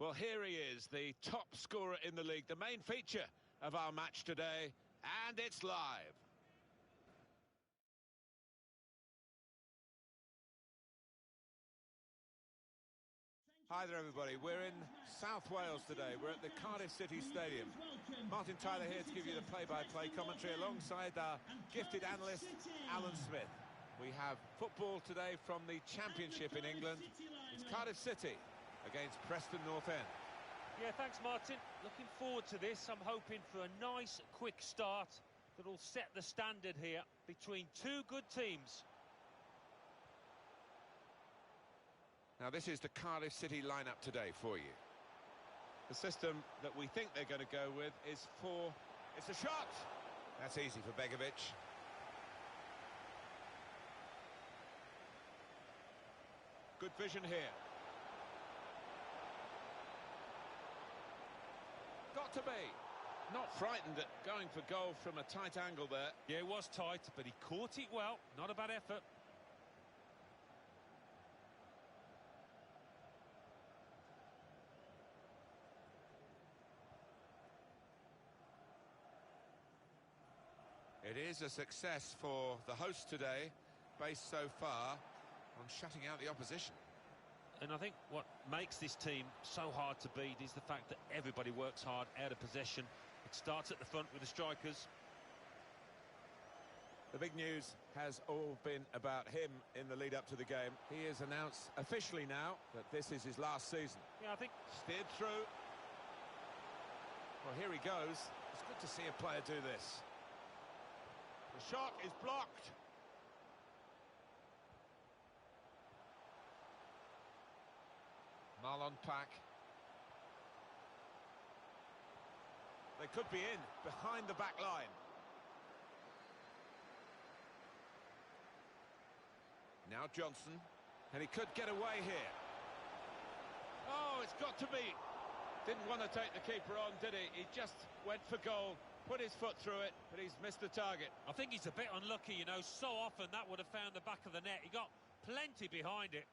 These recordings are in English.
Well, here he is, the top scorer in the league, the main feature of our match today, and it's live. Hi there, everybody. We're in South Wales today. We're at the Cardiff City Stadium. Martin Tyler here to give you the play-by-play commentary alongside our gifted analyst, Alan Smith. We have football today from the Championship in England. It's Cardiff City against Preston North End. Yeah, thanks, Martin. Looking forward to this. I'm hoping for a nice, quick start that'll set the standard here between two good teams. Now, this is the Cardiff City lineup today for you. The system that we think they're going to go with is it's a shot! That's easy for Begovic. Good vision here. Got to be. Not frightened at going for goal from a tight angle there. Yeah, it was tight, but he caught it well. Not a bad effort. It is a success for the host today, based so far on shutting out the opposition. And I think what makes this team so hard to beat is the fact that everybody works hard out of possession. It starts at the front with the strikers. The big news has all been about him in the lead-up to the game. He has announced officially now that this is his last season. Yeah, I think... Steered through. Well, here he goes. It's good to see a player do this. The shot is blocked. Marlon Pack. They could be in, behind the back line. Now Johnson, and he could get away here. Oh, it's got to be. Didn't want to take the keeper on, did he? He just went for goal, put his foot through it, but he's missed the target. I think he's a bit unlucky, you know. So often that would have found the back of the net. He got plenty behind it.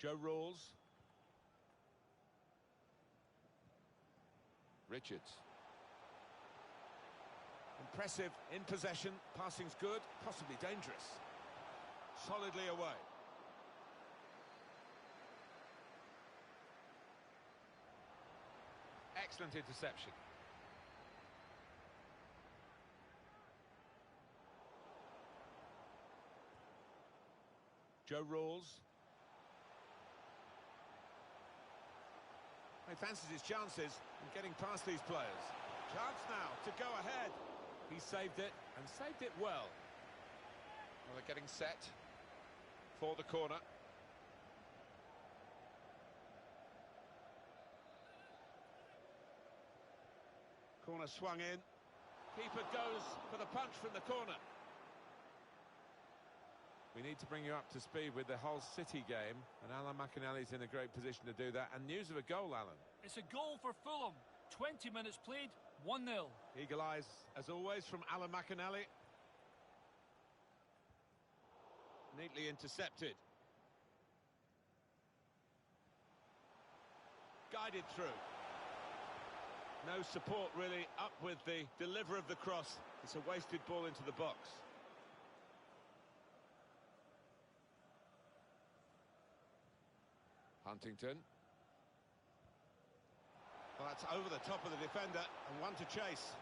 Joe Rawls. Richards. Impressive in possession, passing's good, possibly dangerous. Solidly away. Excellent interception. Joe Rawls. He fancies his chances in getting past these players. Chance now to go ahead. He saved it, and saved it well. Well, they're getting set for the corner. Corner swung in. Keeper goes for the punch from the corner. We need to bring you up to speed with the Hull City game, and Alan McInally's in a great position to do that. And news of a goal, Alan. It's a goal for Fulham. 20 minutes played, 1-0. Eagle eyes, as always, from Alan McInally. Neatly intercepted. Guided through. No support, really, up with the deliver of the cross. It's a wasted ball into the box. Huntington. Well, that's over the top of the defender, and one to chase.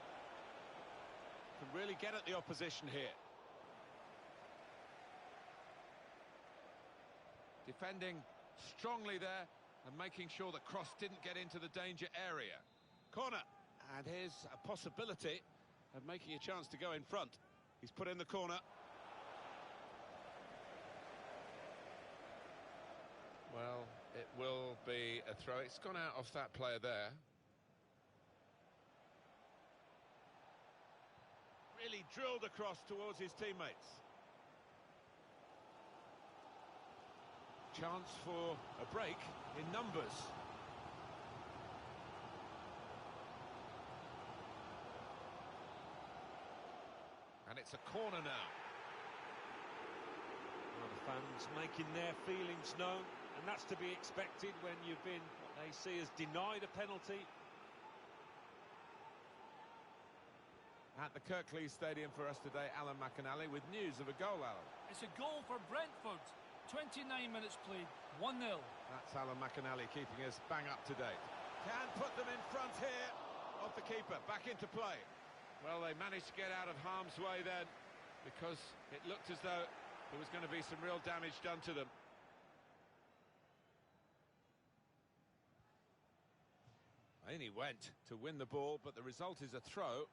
Can really get at the opposition here. Defending strongly there, and making sure the cross didn't get into the danger area. Corner, and here's a possibility of making a chance to go in front. He's put in the corner. Well, it will be a throw. It's gone out off that player there. Really drilled across towards his teammates. Chance for a break in numbers. And it's a corner now. Well, the fans making their feelings known, and that's to be expected when you've been, what they see as denied a penalty. At the Kirklees Stadium for us today, Alan McInally with news of a goal, Alan. It's a goal for Brentford. 29 minutes played, 1-0. That's Alan McInally keeping us bang up to date. Can put them in front here of the keeper, back into play. Well, they managed to get out of harm's way then, because it looked as though there was going to be some real damage done to them. In he went to win the ball, but the result is a throw.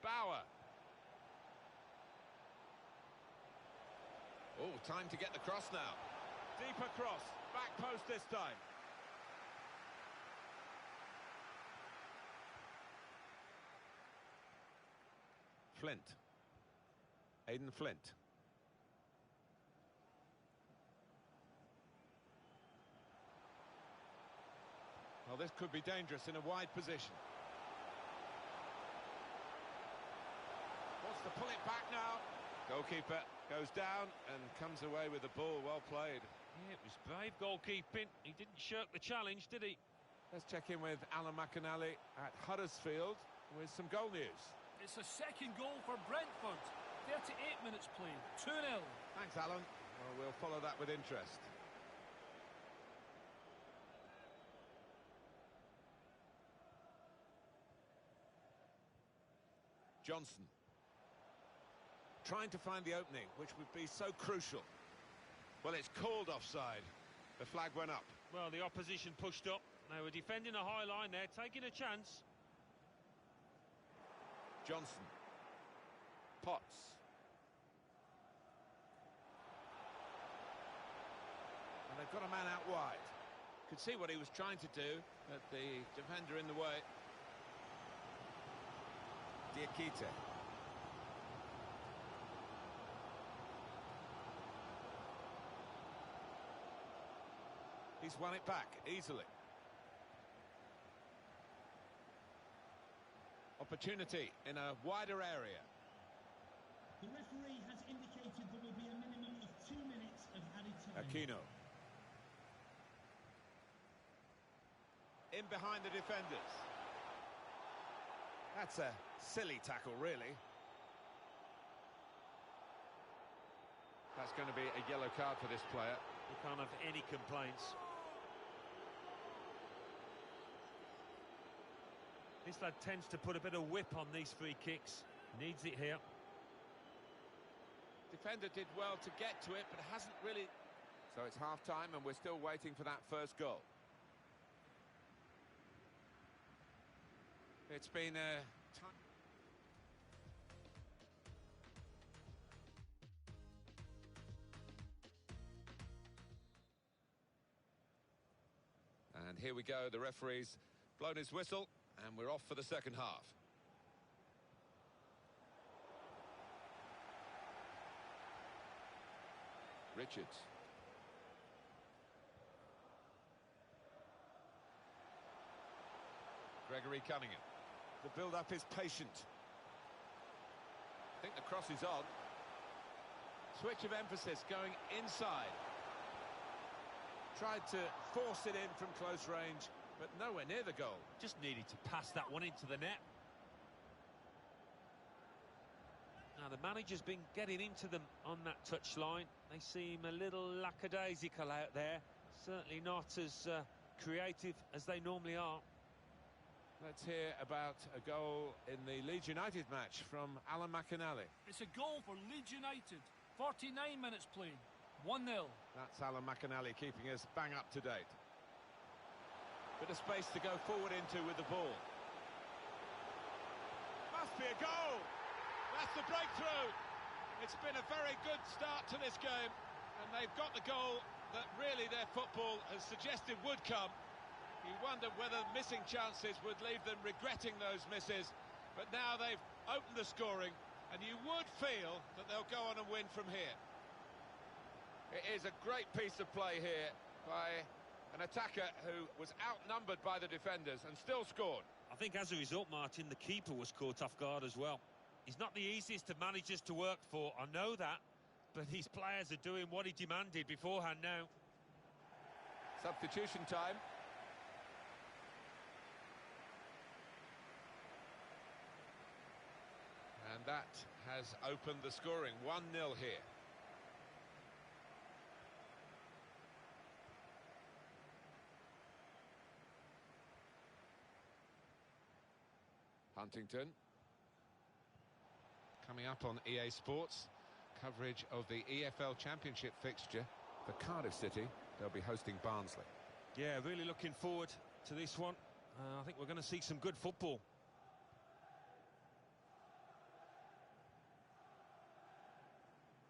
Bauer. Oh, time to get the cross now. Deeper cross, back post this time. Flint. Aidan Flint. Well, this could be dangerous in a wide position. Wants to pull it back now. Goalkeeper goes down and comes away with the ball. Well played. Yeah, it was brave goalkeeping. He didn't shirk the challenge, did he? Let's check in with Alan McInally at Huddersfield with some goal news. It's a second goal for Brentford. 38 minutes played, 2-0. Thanks, Alan. Well, we'll follow that with interest. Johnson. Trying to find the opening, which would be so crucial. Well, it's called offside. The flag went up. Well, the opposition pushed up. They were defending a high line there, taking a chance. Johnson. Potts. And they've got a man out wide. Could see what he was trying to do, but the defender in the way. Diakite. He's won it back easily. Opportunity in a wider area. The referee has indicated there will be a minimum of 2 minutes of added time. Aquino. In behind the defenders. That's a silly tackle, really. That's going to be a yellow card for this player. You can't have any complaints. This lad tends to put a bit of whip on these free kicks. Needs it here. Defender did well to get to it, but hasn't really. So it's half-time and we're still waiting for that first goal. It's been a time. And here we go, the referee's blown his whistle, and we're off for the second half. Richards. Gregory Cunningham. The build-up is patient. I think the cross is on. Switch of emphasis going inside. Tried to force it in from close range, but nowhere near the goal. Just needed to pass that one into the net. Now, the manager's been getting into them on that touchline. They seem a little lackadaisical out there. Certainly not as creative as they normally are. Let's hear about a goal in the Leeds United match from Alan McInally. It's a goal for Leeds United. 49 minutes played, 1-0. That's Alan McInally keeping us bang up to date. Bit of space to go forward into with the ball. Must be a goal! That's the breakthrough! It's been a very good start to this game, and they've got the goal that really their football has suggested would come. You wonder whether missing chances would leave them regretting those misses, but now they've opened the scoring, and you would feel that they'll go on and win from here. It is a great piece of play here by an attacker who was outnumbered by the defenders and still scored. I think as a result, Martin, the keeper was caught off guard as well. He's not the easiest of managers to work for, I know that, but these players are doing what he demanded beforehand now. Substitution time. And that has opened the scoring, 1-0 here. Huntington. Coming up on EA Sports, coverage of the EFL Championship fixture for Cardiff City. They'll be hosting Barnsley. Yeah, really looking forward to this one. I think we're going to see some good football.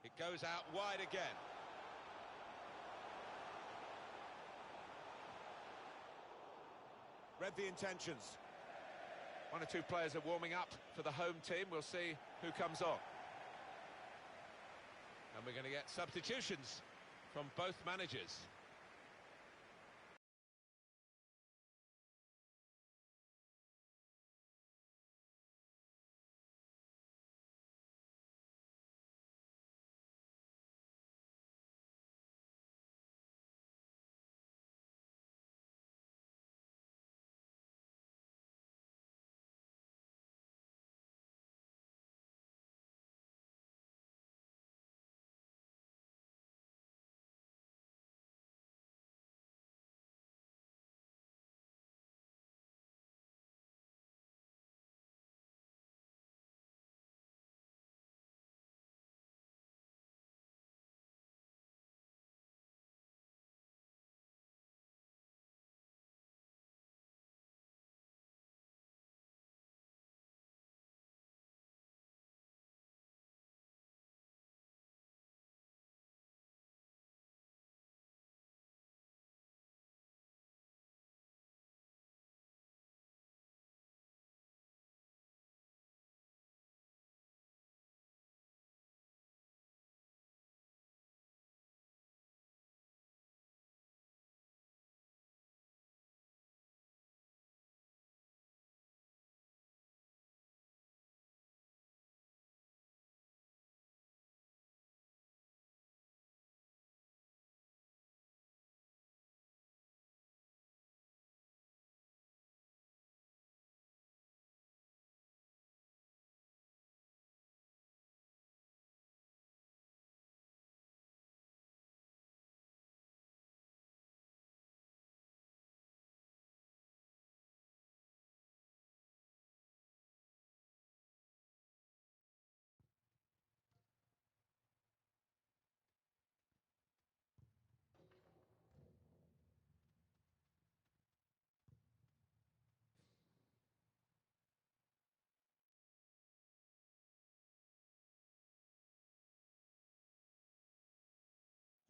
It goes out wide again. Read the intentions. One or two players are warming up for the home team. We'll see who comes on. And we're going to get substitutions from both managers.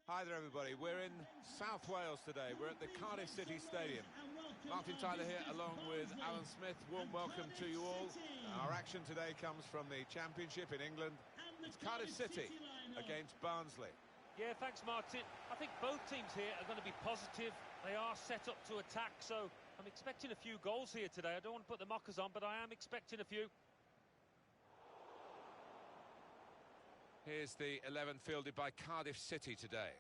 Hi there everybody, we're in South Wales today, we're at the Cardiff City Stadium. Martin Tyler here along with Alan Smith, warm welcome to you all. Our action today comes from the Championship in England. It's Cardiff City against Barnsley. Yeah, thanks Martin. I think both teams here are going to be positive. They are set up to attack, so I'm expecting a few goals here today. I don't want to put the mockers on, but I am expecting a few. Here's the 11 fielded by Cardiff City today.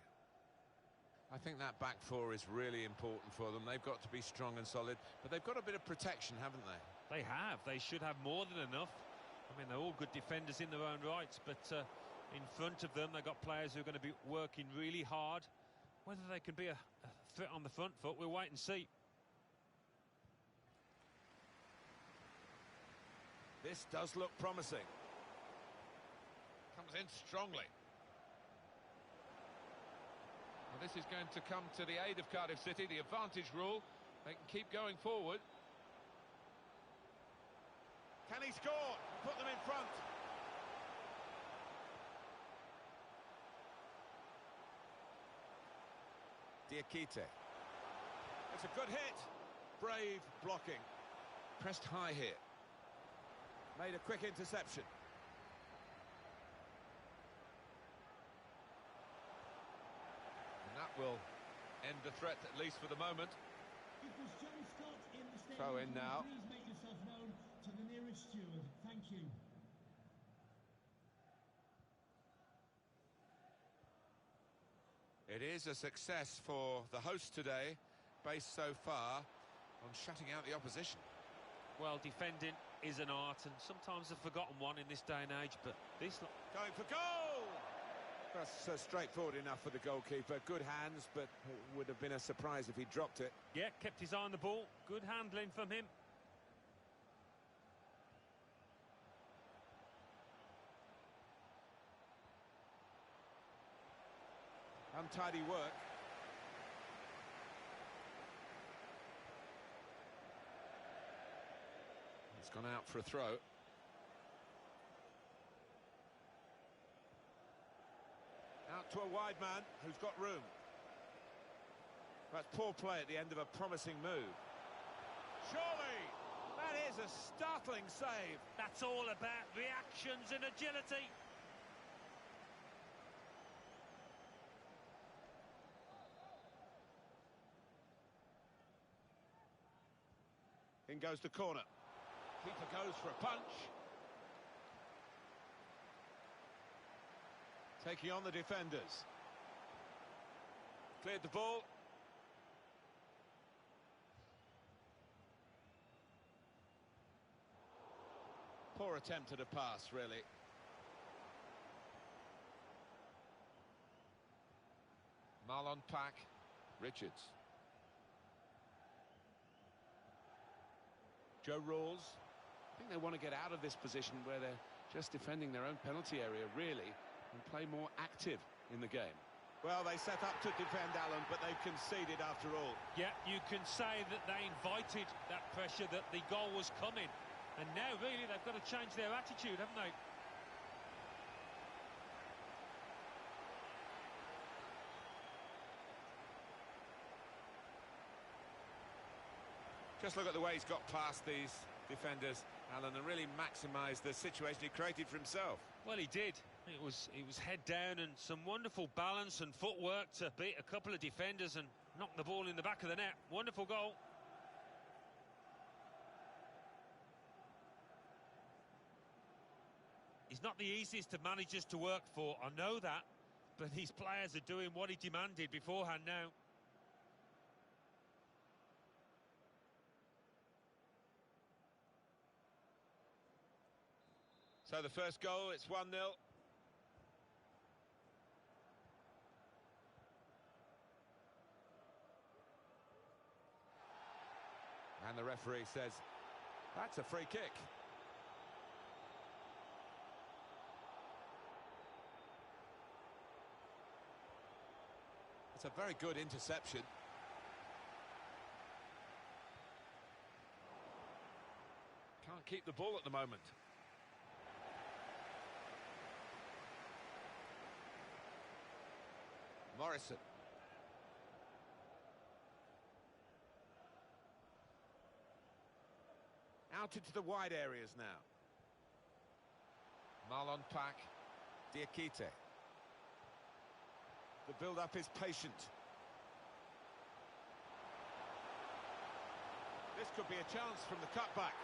I think that back four is really important for them. They've got to be strong and solid, but they've got a bit of protection, haven't they? They have. They should have more than enough. I mean, they're all good defenders in their own rights, but in front of them, they've got players who are going to be working really hard. Whether they can be a threat on the front foot, we'll wait and see. This does look promising. Comes in strongly. Well, this is going to come to the aid of Cardiff City, the advantage rule. They can keep going forward. Can he score? Put them in front. Diakite. It's a good hit. brave blocking. Pressed high here. Made a quick interception. And that will end the threat, at least for the moment. It was John Scott in the stadium. Throw in now. Please make yourself known to the nearest steward. Thank you. It is a success for the host today, based so far on shutting out the opposition. Well, defending is an art, and sometimes a forgotten one in this day and age, but this... Going for goal! That's straightforward enough for the goalkeeper. Good hands, but it would have been a surprise if he dropped it. Yeah, kept his eye on the ball. Good handling from him. Untidy work. It's gone out for a throw. Out to a wide man who's got room. That's poor play at the end of a promising move. Surely, that is a startling save. That's all about reactions and agility. In goes the corner. Keeper goes for a punch. Taking on the defenders. Cleared the ball. Poor attempt at a pass, really. Marlon Pack. Richards. Joe Rawls. I think they want to get out of this position where they're just defending their own penalty area, really, and play more active in the game. Well, they set up to defend, Alan, but they've conceded after all. Yeah, you can say that they invited that pressure, that the goal was coming. And now, really, they've got to change their attitude, haven't they? Just look at the way he's got past these defenders, Alan, and really maximised the situation he created for himself. Well, he did. It was head down and some wonderful balance and footwork to beat a couple of defenders and knock the ball in the back of the net. Wonderful goal. He's not the easiest of managers to work for, I know that, but these players are doing what he demanded beforehand now. So the first goal, it's 1-0. And the referee says, that's a free kick. It's a very good interception. Can't keep the ball at the moment. Morrison. Out into the wide areas now. Marlon Pack, Diakite. The build-up is patient. This could be a chance from the cutback.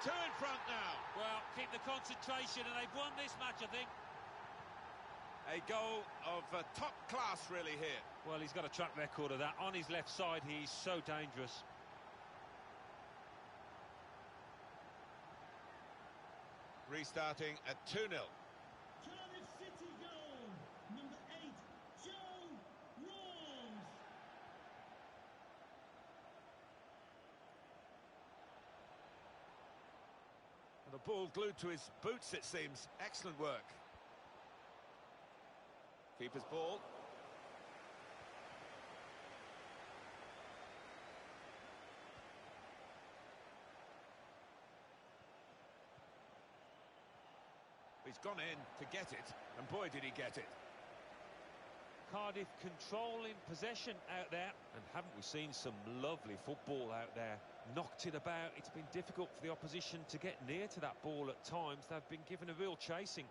Two in front now. Well, keep the concentration, and they've won this match, I think. A goal of top class, really, here. Well, he's got a track record of that. On his left side, he's so dangerous. Restarting at 2-0. Cardiff City goal. Number 8, Joe Rawls. And the ball glued to his boots, it seems. Excellent work. Keeper's ball. He's gone in to get it, and boy did he get it. Cardiff controlling possession out there. And haven't we seen some lovely football out there? Knocked it about. It's been difficult for the opposition to get near to that ball at times. They've been given a real chasing.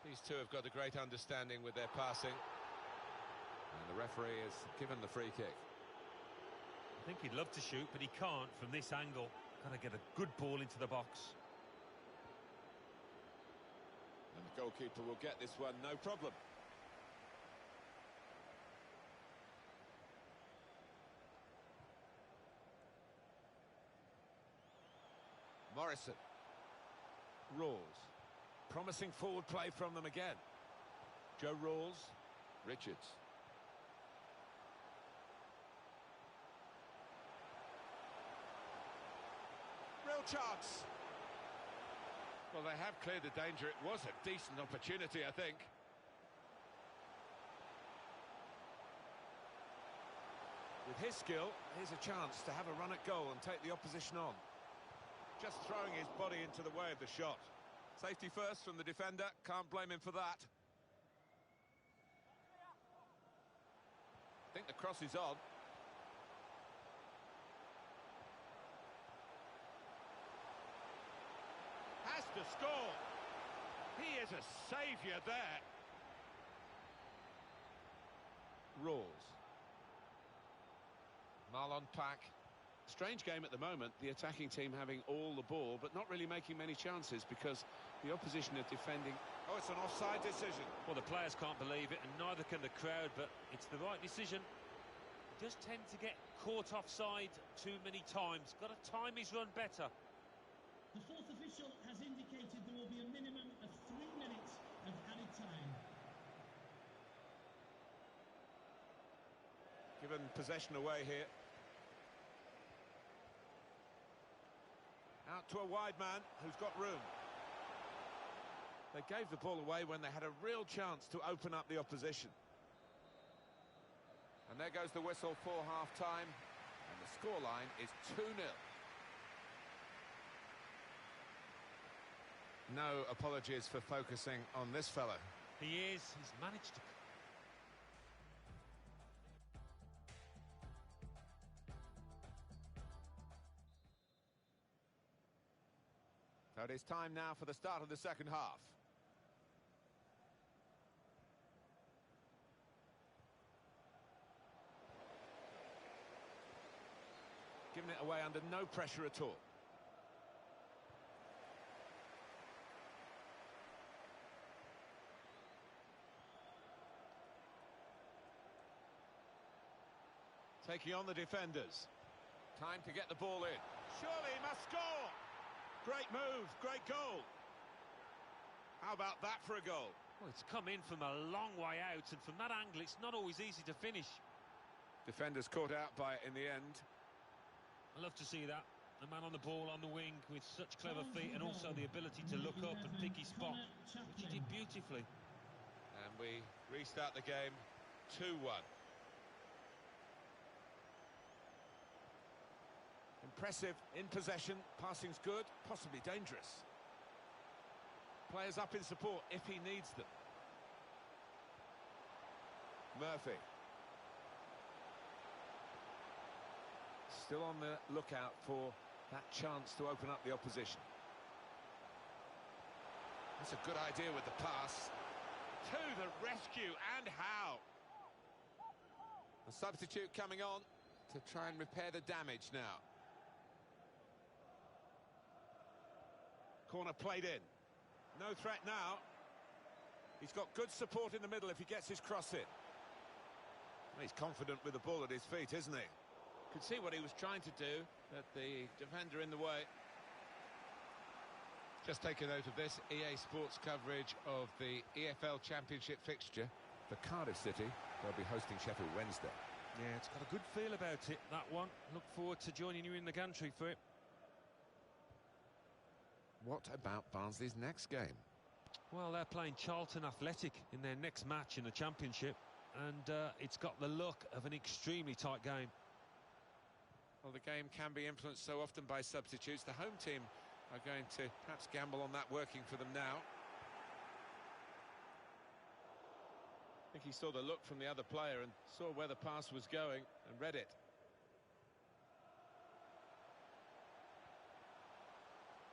These two have got a great understanding with their passing. And the referee has given the free kick. I think he'd love to shoot, but he can't from this angle. Got to get a good ball into the box. And the goalkeeper will get this one, no problem. Morrison. Rawls. Promising forward play from them again. Joe Rawls. Richards. Real chance. Well, they have cleared the danger. It was a decent opportunity, I think. With his skill, here's a chance to have a run at goal and take the opposition on. Just throwing his body into the way of the shot. Safety first from the defender, can't blame him for that. I think the cross is on. Has to score. He is a saviour there. Rawls. Marlon Pack. Strange game at the moment, the attacking team having all the ball, but not really making many chances because the opposition are defending. Oh, it's an offside decision. Well, the players can't believe it, and neither can the crowd, but it's the right decision. He does tend to get caught offside too many times. Got to time his run better. The fourth official has indicated there will be a minimum of 3 minutes of added time. Given possession away here. Out to a wide man who's got room. They gave the ball away when they had a real chance to open up the opposition. And there goes the whistle for half-time. And the scoreline is 2-0. No apologies for focusing on this fella. He is. He's managed to... So it is time now for the start of the second half. Giving it away under no pressure at all. Taking on the defenders. Time to get the ball in. Surely he must score! Great move, great goal. How about that for a goal? Well, it's come in from a long way out, and from that angle, it's not always easy to finish. Defenders caught out by it in the end. I love to see that. The man on the ball, on the wing, with such clever feet, and also the ability to look up and pick his spot, which he did beautifully. And we restart the game 2-1. Impressive in possession, passing's good, possibly dangerous. Players up in support if he needs them. Murphy. Still on the lookout for that chance to open up the opposition. That's a good idea with the pass. To the rescue, and how? A substitute coming on to try and repair the damage now. Corner played in. No threat now. He's got good support in the middle if he gets his cross in. He's confident with the ball at his feet, isn't he? Could see what he was trying to do, but the defender in the way. Just take a note of this. EA Sports coverage of the EFL Championship fixture for Cardiff City. They'll be hosting Sheffield Wednesday. Yeah, it's got a good feel about it, that one. Look forward to joining you in the gantry for it. What about Barnsley's next game? Well, they're playing Charlton Athletic in their next match in the Championship, and it's got the look of an extremely tight game. Well, the game can be influenced so often by substitutes. The home team are going to perhaps gamble on that working for them now. think he saw the look from the other player and saw where the pass was going and read it.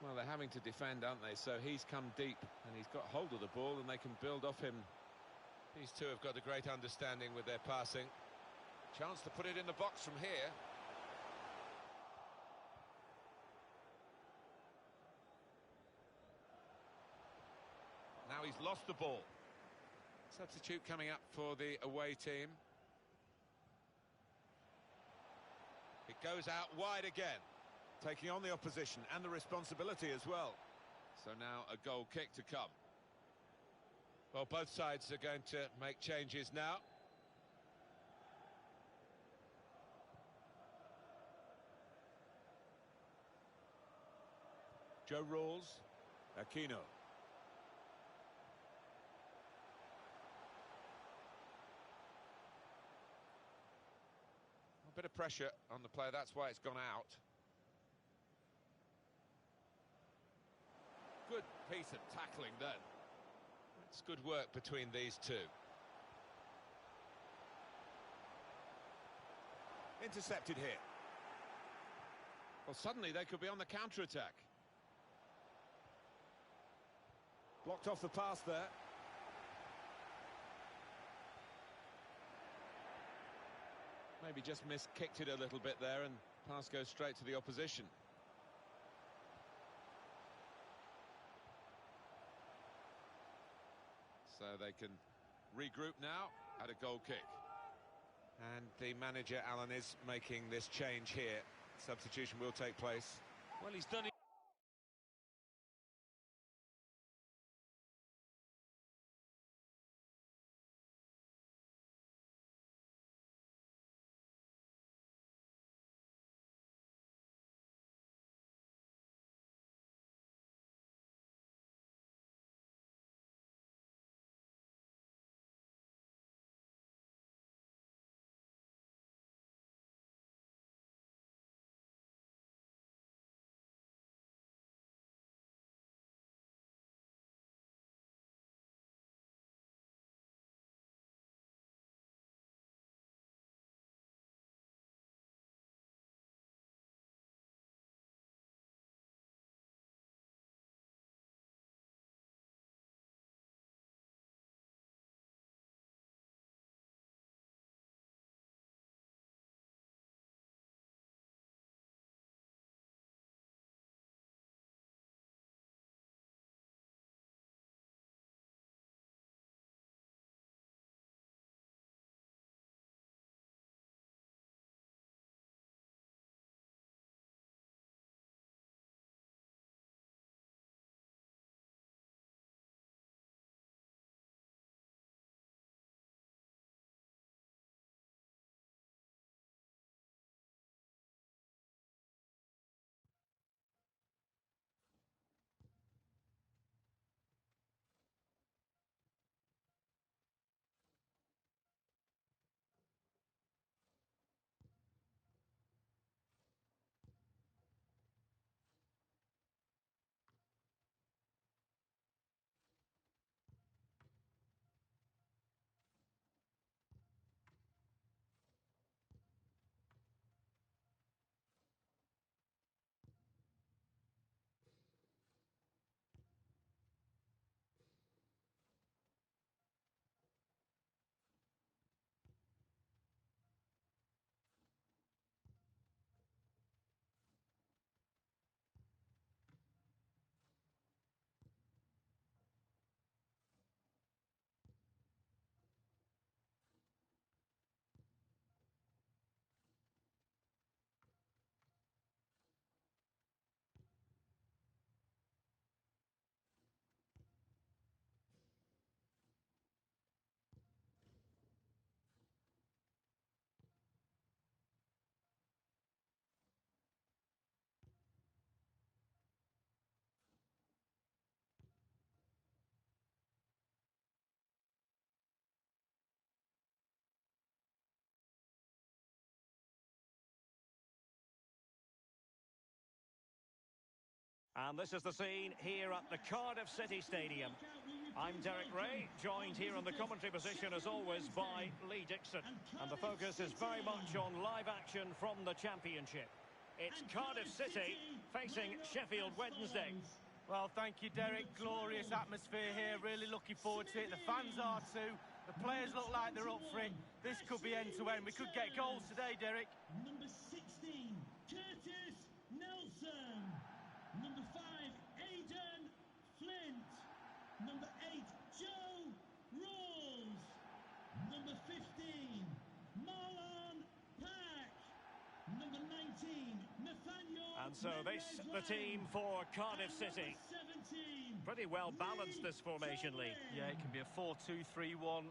Well, they're having to defend, aren't they? So he's come deep and he's got hold of the ball and they can build off him. These two have got a great understanding with their passing. Chance to put it in the box from here. Now he's lost the ball. Substitute coming up for the away team. It goes out wide again, taking on the opposition and the responsibility as well. So now a goal kick to come. Well, both sides are going to make changes now. Joe Rawls, Aquino. A bit of pressure on the player, that's why it's gone out. Good piece of tackling then. It's good work between these two. Intercepted here. Well, suddenly they could be on the counter-attack. Blocked off the pass there. Maybe just kicked it a little bit there and pass goes straight to the opposition. So they can regroup now at a goal kick. And the manager, Alan, is making this change here. Substitution will take place. Well, he's done it. And this is the scene here at the Cardiff City Stadium. I'm Derek Ray, joined here in the commentary position as always by Lee Dixon. And the focus is very much on live action from the Championship. It's Cardiff City facing Sheffield Wednesday. Well, thank you, Derek. Glorious atmosphere here. Really looking forward to it. The fans are too. The players look like they're up for it. This could be end-to-end. We could get goals today, Derek. Number 16, Curtis Nelson. Number 5, Aidan Flint. Number 8, Joe Rawls. Number 15, Marlon Pack. Number 19, Nathaniel. And so this, the team for Cardiff City. 17, Pretty well balanced, this formation, Lee. Yeah, it can be a 4-2-3-1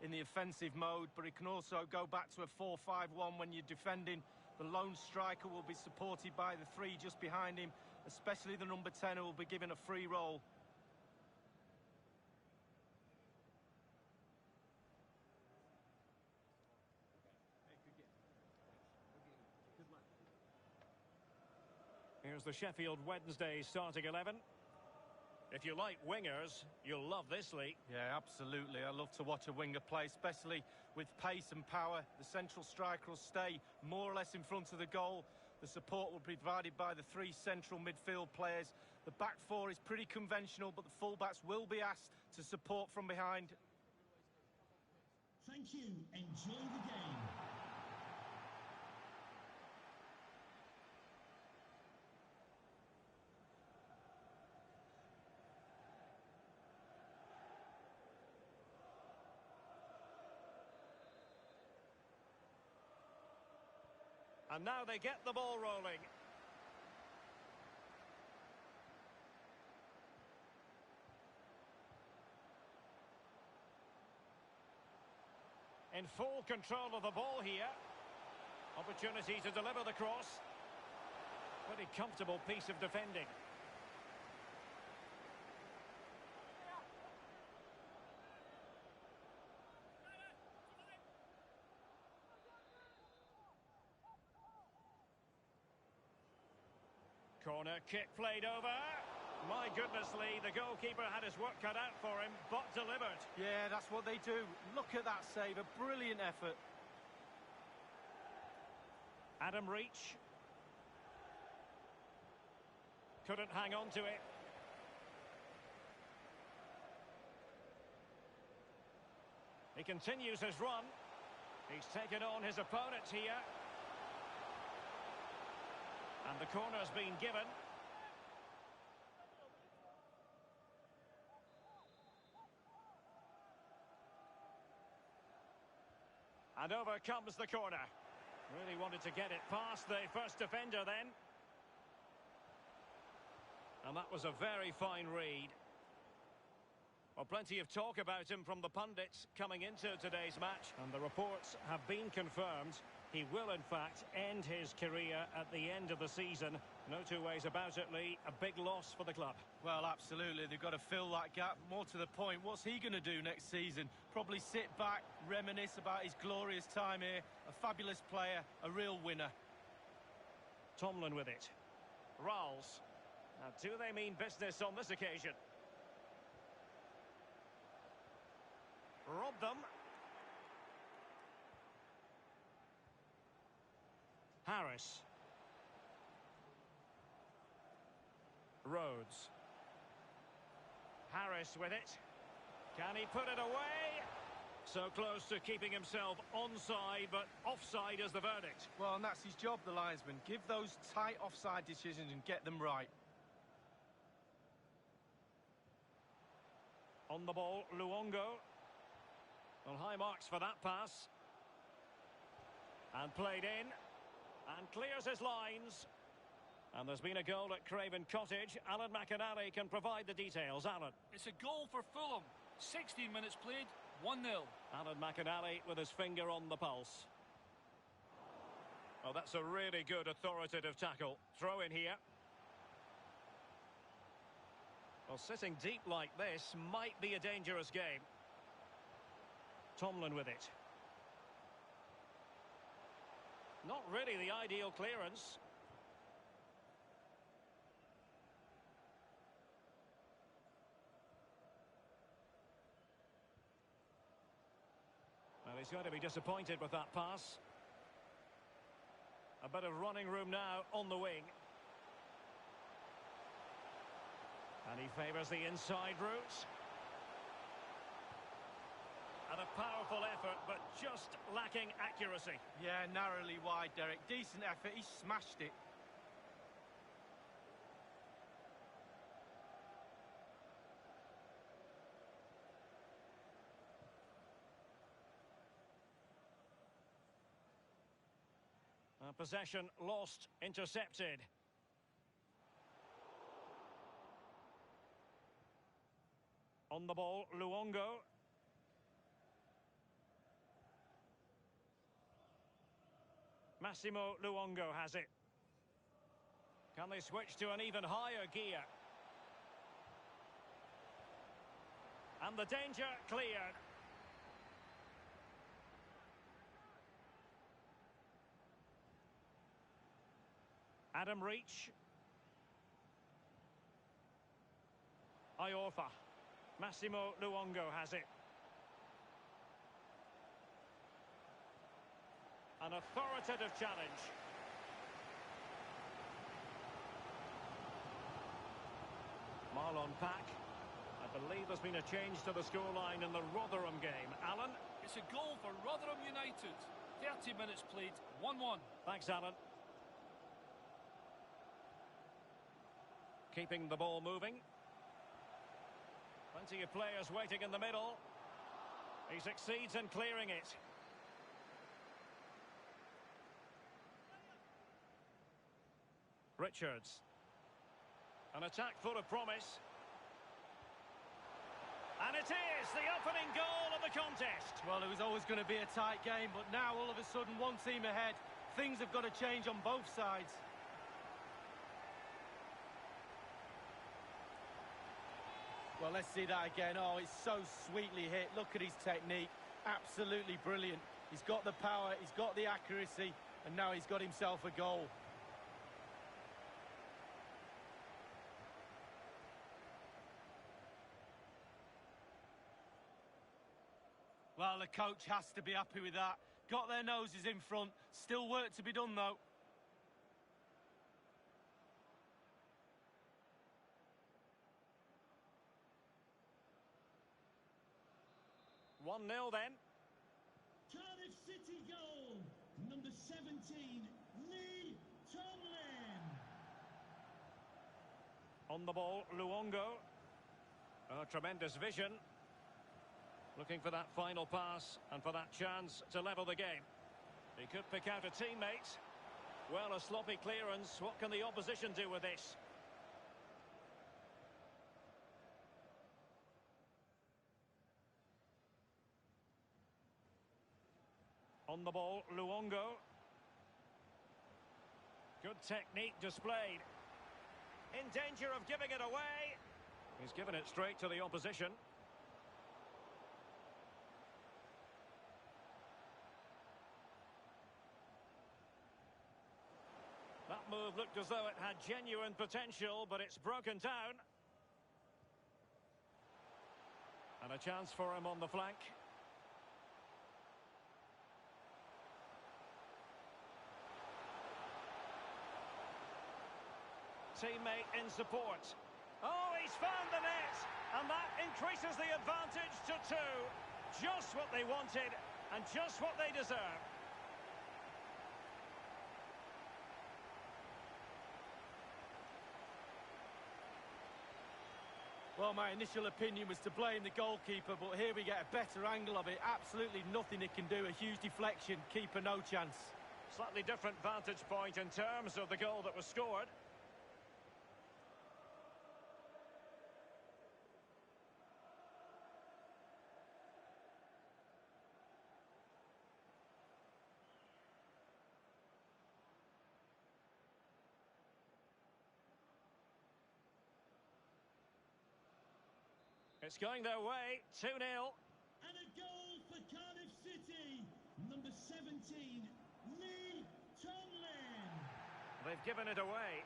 in the offensive mode, but it can also go back to a 4-5-1 when you're defending. The lone striker will be supported by the 3 just behind him, especially the number 10 who will be given a free role. Here's the Sheffield Wednesday starting 11. If you like wingers, you'll love this, Lee. Yeah, absolutely. I love to watch a winger play, especially with pace and power. The central striker will stay more or less in front of the goal. The support will be provided by the 3 central midfield players. The back 4 is pretty conventional, but the fullbacks will be asked to support from behind. Thank you. Enjoy the game. And now they get the ball rolling. In full control of the ball here. Opportunity to deliver the cross. Pretty comfortable piece of defending. Corner kick played over. My goodness, Lee, the goalkeeper had his work cut out for him, but delivered. Yeah, that's what they do. Look at that save, a brilliant effort. Adam Reach. Couldn't hang on to it. He continues his run. He's taken on his opponent here. And the corner's been given. And over comes the corner. Really wanted to get it past the first defender then. And that was a very fine read. Well, plenty of talk about him from the pundits coming into today's match. And the reports have been confirmed. He will, in fact, end his career at the end of the season. No two ways about it, Lee. A big loss for the club. Well, absolutely. They've got to fill that gap. More to the point, what's he going to do next season? Probably sit back, reminisce about his glorious time here. A fabulous player, a real winner. Tomlin with it. Rawls. Now, do they mean business on this occasion? Rob them. Harris. Rhodes. Harris with it. Can he put it away? So close to keeping himself onside, but offside is the verdict. Well, and that's his job, the linesman. Give those tight offside decisions and get them right. On the ball, Luongo. Well, high marks for that pass. And played in. And clears his lines. And there's been a goal at Craven Cottage. Alan McInally can provide the details. Alan. It's a goal for Fulham. 16 minutes played, 1-0. Alan McInally with his finger on the pulse. Oh, that's a really good authoritative tackle. Throw in here. Well, sitting deep like this might be a dangerous game. Tomlin with it. Not really the ideal clearance. he's going to be disappointed with that pass. A bit of running room now on the wing. And he favours the inside route. And a powerful effort, but just lacking accuracy. Yeah, narrowly wide, Derek. Decent effort, he smashed it. Possession lost, intercepted. On the ball, Luongo. Massimo Luongo has it. Can they switch to an even higher gear? And the danger cleared. Adam Reach. Iorfa. Massimo Luongo has it. An authoritative challenge. Marlon Pack. I believe there's been a change to the scoreline in the Rotherham game. Alan? It's a goal for Rotherham United. 30 minutes played, 1-1. Thanks, Alan. Keeping the ball moving. Plenty of players waiting in the middle. He succeeds in clearing it. Richards. An attack full of promise. And it is the opening goal of the contest. Well, it was always going to be a tight game, but now all of a sudden one team ahead. Things have got to change on both sides. Well, let's see that again. Oh, it's so sweetly hit. Look at his technique. Absolutely brilliant. He's got the power, he's got the accuracy, and now he's got himself a goal. Well, the coach has to be happy with that. Got their noses in front. Still work to be done, though. One 0 then. Cardiff City goal, number 17, Lee Tomlin. On the ball, Luongo. Oh, tremendous vision. Looking for that final pass and for that chance to level the game. He could pick out a teammate. Well, a sloppy clearance. What can the opposition do with this? On the ball, Luongo. Good technique displayed. In danger of giving it away. He's given it straight to the opposition. That move looked as though it had genuine potential, but it's broken down. And a chance for him on the flank. Teammate in support. Oh, he's found the net, and that increases the advantage to 2. Just what they wanted, and just what they deserve. Well, my initial opinion was to blame the goalkeeper, but here we get a better angle of it. Absolutely nothing he can do. A huge deflection. Keeper, no chance. Slightly different vantage point in terms of the goal that was scored. It's going their way, 2-0. And a goal for Cardiff City, number 17, Lee Tomlin. They've given it away.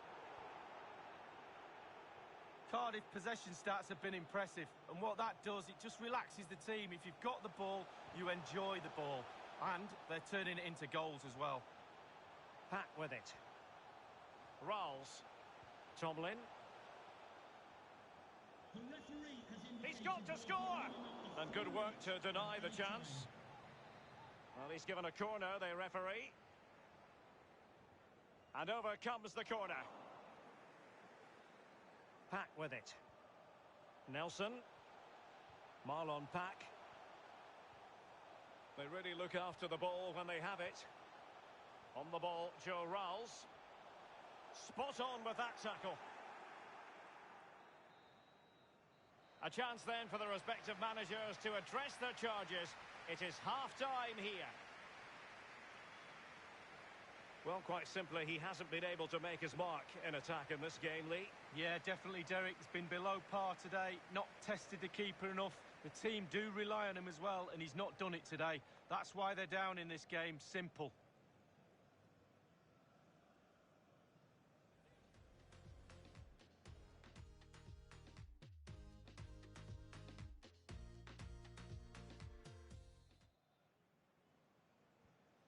Cardiff possession stats have been impressive, and what that does, it just relaxes the team. If you've got the ball, you enjoy the ball, and they're turning it into goals as well. Pack with it. Rolls. Tomlin. The referee has He's got to score! And good work to deny the chance. Well, he's given a corner, the referee. And over comes the corner. Pack with it. Nelson. Marlon Pack. They really look after the ball when they have it. On the ball, Joe Rowles. Spot on with that tackle. A chance then for the respective managers to address their charges. It is half-time here. Well, quite simply, he hasn't been able to make his mark in attack in this game, Lee. Yeah, definitely, Derek. It's been below par today. Not tested the keeper enough. The team do rely on him as well, and he's not done it today. That's why they're down in this game. Simple.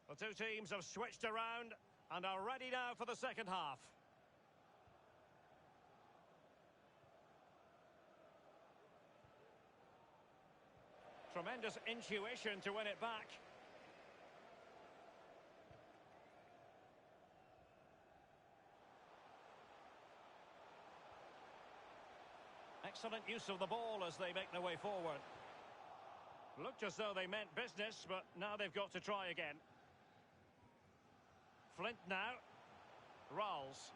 The two teams have switched around and are ready now for the second half. Tremendous intuition to win it back. Excellent use of the ball as they make their way forward. Looked as though they meant business, but now they've got to try again. Flint now. Rolls.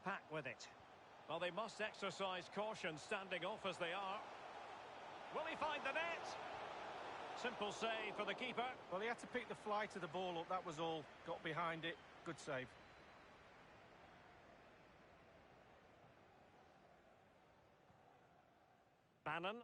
Pack with it. Well, they must exercise caution standing off as they are. Will he find the net? Simple save for the keeper. Well, he had to pick the flight of the ball up, that was all. Got behind it. Good save. Bannon.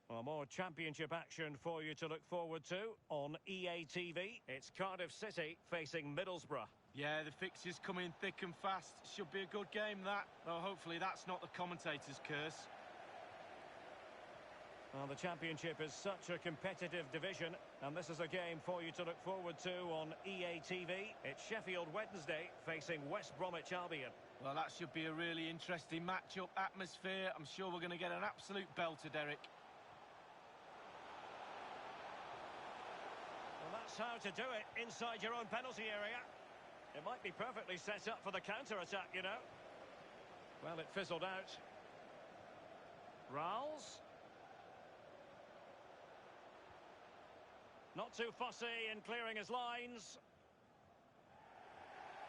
Well, more championship action for you to look forward to on EA TV. It's Cardiff City facing Middlesbrough. Yeah, the fixtures come in thick and fast. Should be a good game, that. Though hopefully that's not the commentator's curse. Well, the Championship is such a competitive division, and this is a game for you to look forward to on EA TV. It's Sheffield Wednesday facing West Bromwich Albion. Well, that should be a really interesting matchup. Atmosphere, I'm sure we're going to get an absolute belter, Derek. Well, that's how to do it inside your own penalty area. It might be perfectly set up for the counter-attack, you know. Well, it fizzled out. Rowles. Not too fussy in clearing his lines.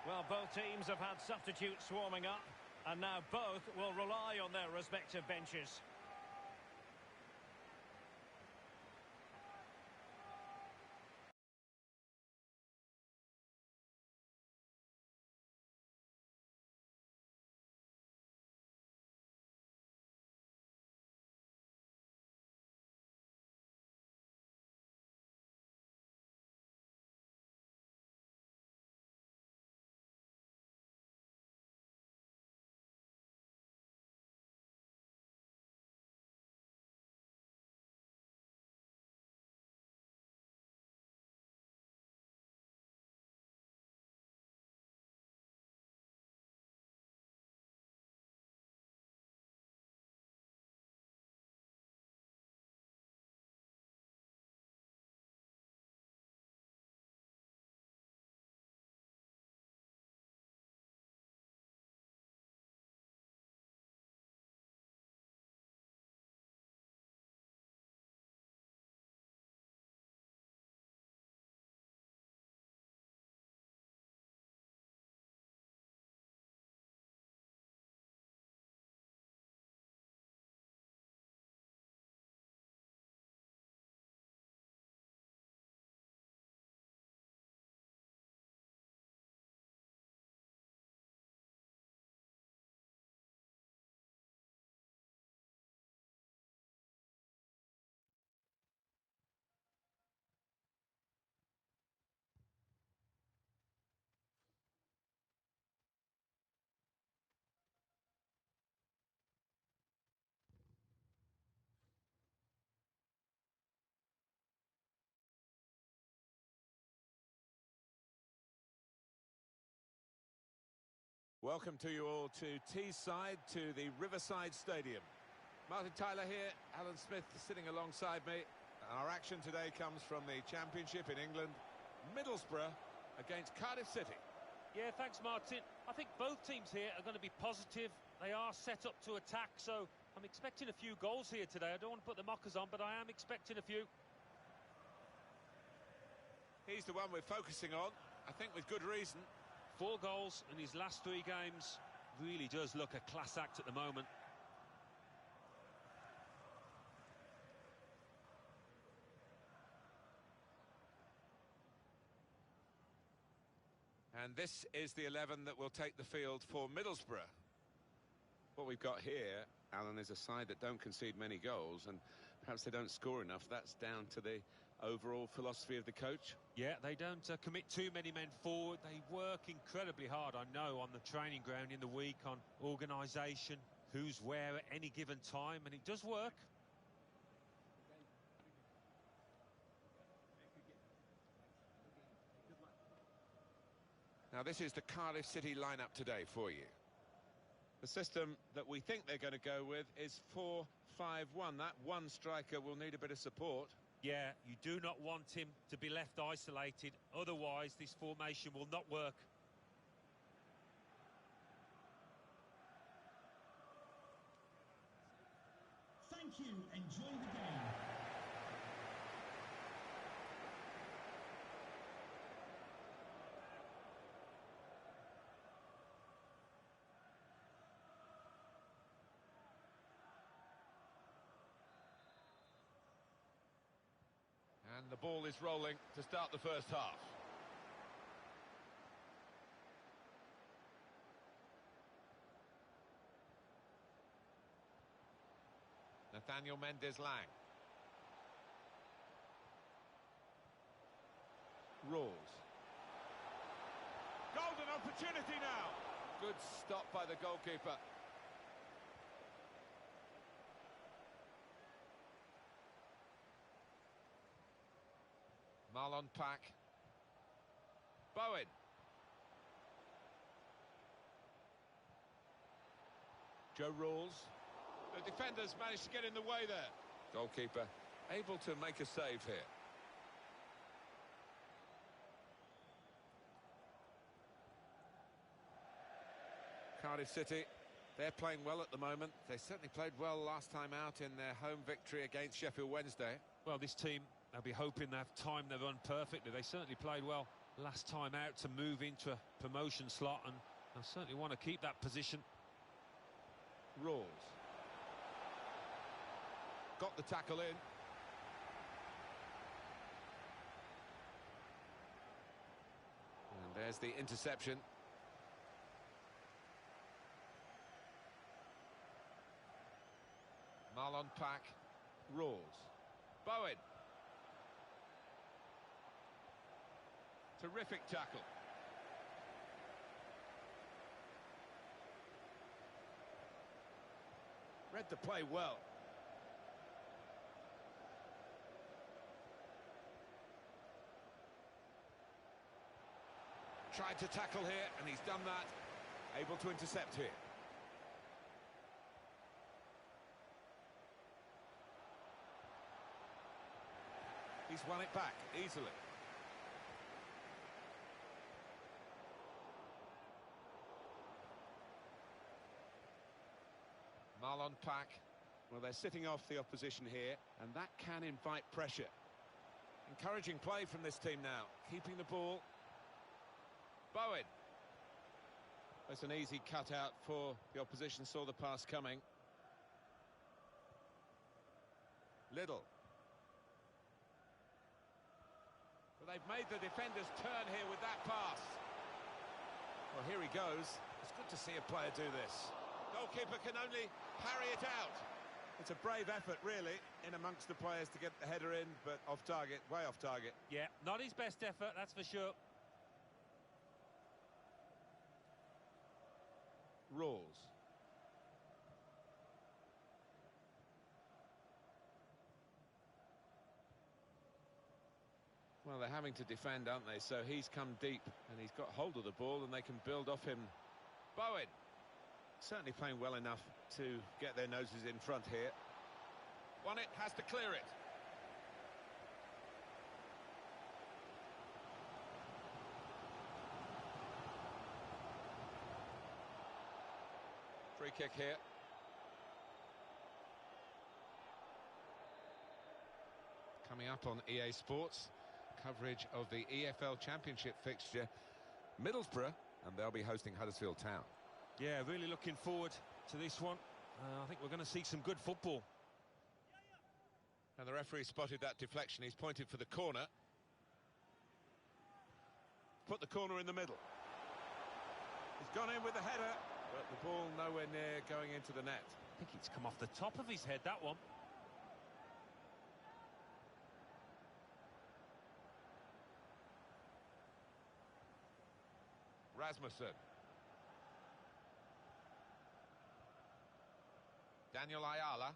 Well, both teams have had substitutes swarming up, and now both will rely on their respective benches. Welcome to you all to Teesside, to the Riverside Stadium. Martin Tyler here, Alan Smith sitting alongside me. Our action today comes from the Championship in England. Middlesbrough against Cardiff City. Yeah, thanks, Martin. I think both teams here are going to be positive. They are set up to attack, so I'm expecting a few goals here today. I don't want to put the mockers on, but I am expecting a few. He's the one we're focusing on, I think with good reason. 4 goals in his last 3 games. Really does look a class act at the moment. And this is the 11 that will take the field for Middlesbrough. What we've got here, Alan, is a side that don't concede many goals, and perhaps they don't score enough. That's down to the overall philosophy of the coach. Yeah, they don't commit too many men forward. They work incredibly hard, I know, on the training ground in the week, on organisation, who's where at any given time, and it does work. Now, this is the Cardiff City lineup today for you. The system that we think they're going to go with is 4-5-1. That one striker will need a bit of support. Yeah, you do not want him to be left isolated. Otherwise, this formation will not work. Thank you. Enjoy the game. And the ball is rolling to start the first half. Nathaniel Mendes-Lang. Rawls. Golden opportunity now. Good stop by the goalkeeper. Marlon Pack. Bowen. Joe Rawls. The defenders managed to get in the way there. Goalkeeper able to make a save here. Cardiff City, they're playing well at the moment. They certainly played well last time out in their home victory against Sheffield Wednesday. Well, this team, they'll be hoping they have timed their run perfectly. They certainly played well last time out to move into a promotion slot, and they'll certainly want to keep that position. Rawls. Got the tackle in. And there's the interception. Marlon Pack. Rawls. Bowen. Terrific tackle. Read the play well. Tried to tackle here, and he's done that. Able to intercept here. He's won it back easily. Marlon Pack. Well, they're sitting off the opposition here, and that can invite pressure. Encouraging play from this team now. Keeping the ball. Bowen. That's an easy cutout for the opposition, saw the pass coming. Little. Well, they've made the defenders turn here with that pass. Well, here he goes. It's good to see a player do this. Goalkeeper can only parry it out. It's a brave effort, really, in amongst the players to get the header in, but off target, way off target. Yeah, not his best effort, that's for sure. Rawls. Well, they're having to defend, aren't they? So he's come deep and he's got hold of the ball and they can build off him Bowen. Certainly playing well enough to get their noses in front here. Won it, has to clear it. Free kick here. Coming up on EA Sports, coverage of the EFL Championship fixture, Middlesbrough, and they'll be hosting Huddersfield Town. Yeah, really looking forward to this one. I think we're going to see some good football. And the referee spotted that deflection. He's pointed for the corner. Put the corner in the middle. He's gone in with the header, but the ball nowhere near going into the net. I think it's come off the top of his head, that one. Rasmussen. Daniel Ayala.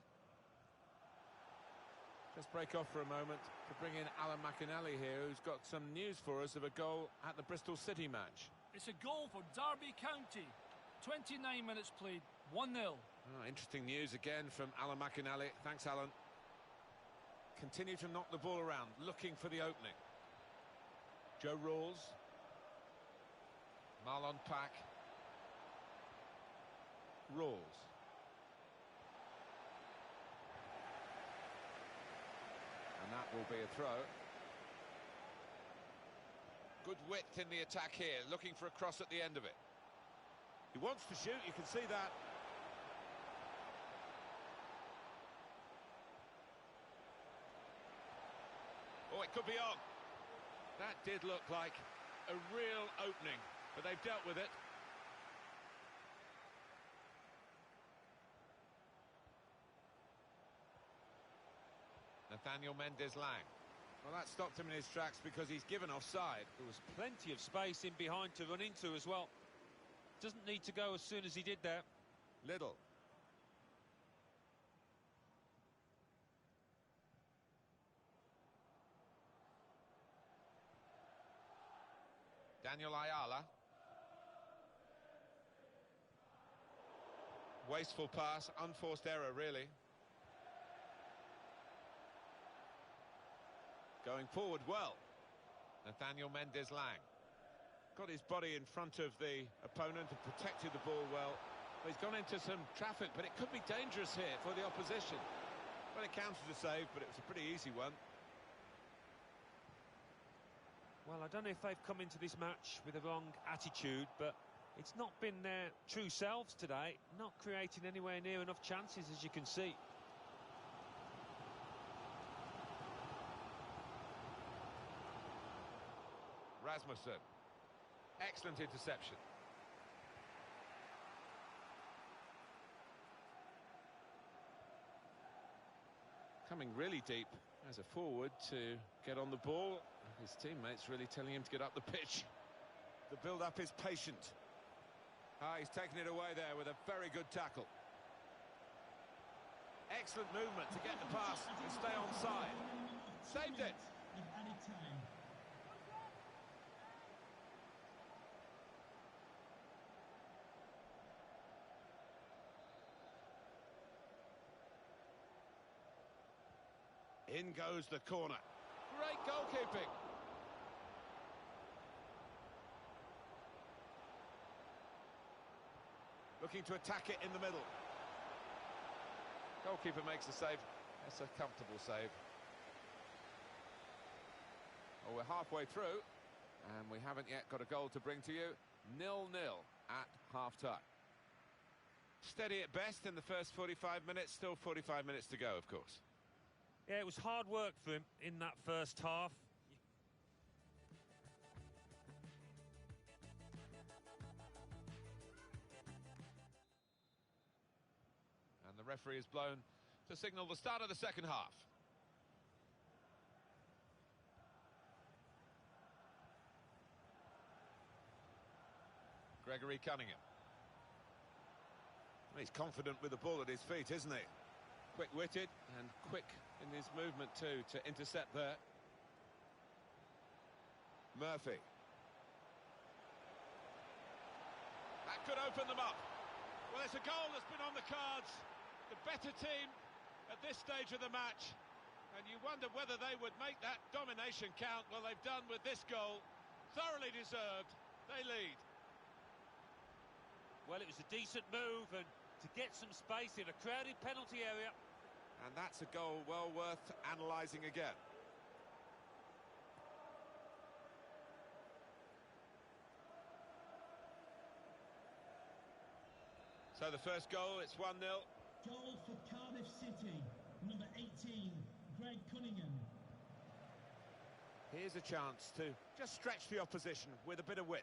Just break off for a moment to bring in Alan McInally here, who's got some news for us of a goal at the Bristol City match. It's a goal for Derby County. 29 minutes played, 1-0. Oh, interesting news again from Alan McInally. Thanks, Alan. Continue to knock the ball around, looking for the opening. Joe Rawls. Marlon Pack. Rawls. And that will be a throw. Good width in the attack here, looking for a cross at the end of it. He wants to shoot, you can see that. Oh, it could be on. That did look like a real opening, but they've dealt with it. Nathaniel Mendes-Lang. Well, that stopped him in his tracks because he's given offside. There was plenty of space in behind to run into as well. Doesn't need to go as soon as he did there. Little. Daniel Ayala. Wasteful pass, unforced error, really. Going forward well. Nathaniel Mendes-Lang. Got his body in front of the opponent and protected the ball well. He's gone into some traffic, but it could be dangerous here for the opposition. Well, it counts as a save, but it was a pretty easy one. Well, I don't know if they've come into this match with a wrong attitude, but it's not been their true selves today. Not creating anywhere near enough chances, as you can see. Rasmussen. Excellent interception. Coming really deep as a forward to get on the ball. His teammates really telling him to get up the pitch. The build-up is patient. He's taken it away there with a very good tackle. Excellent movement to get the pass and stay onside. Saved it. In goes the corner. Great goalkeeping. Looking to attack it in the middle. Goalkeeper makes the save. That's a comfortable save. Well, we're halfway through, and we haven't yet got a goal to bring to you. 0-0 at half-time. Steady at best in the first 45 minutes. Still 45 minutes to go, of course. Yeah, it was hard work for him in that first half. And the referee has blown to signal the start of the second half. Gregory Cunningham. He's confident with the ball at his feet, isn't he? Quick-witted and quick in his movement too to intercept there. Murphy. That could open them up. Well, it's a goal that's been on the cards. The better team at this stage of the match. And you wonder whether they would make that domination count. Well, they've done with this goal. Thoroughly deserved. They lead. Well, it was a decent move, and to get some space in a crowded penalty area. And that's a goal well worth analysing again. So the first goal, it's 1-0. Goal for Cardiff City, number 18, Greg Cunningham. Here's a chance to just stretch the opposition with a bit of width.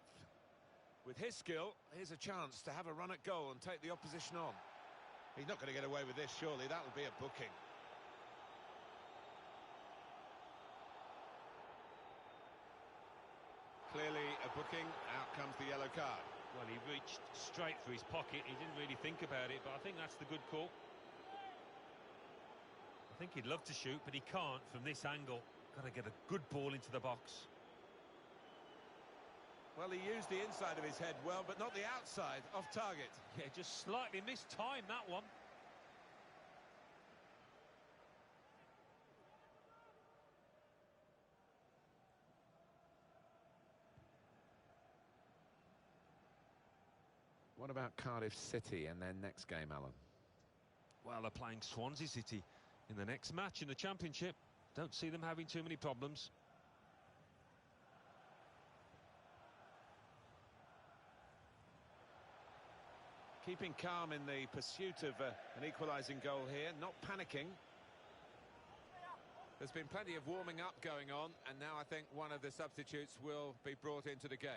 With his skill, here's a chance to have a run at goal and take the opposition on. He's not going to get away with this, surely. That will be a booking. Clearly a booking. Out comes the yellow card. Well, he reached straight for his pocket. He didn't really think about it, but I think that's the good call. I think he'd love to shoot, but he can't from this angle. Got to get a good ball into the box. Well, he used the inside of his head well, but not the outside, off target. Yeah, just slightly mistimed that one. What about Cardiff City and their next game, Alan? Well, they're playing Swansea City in the next match in the Championship. Don't see them having too many problems. Keeping calm in the pursuit of an equalising goal here, not panicking. There's been plenty of warming up going on, and now I think one of the substitutes will be brought into the game.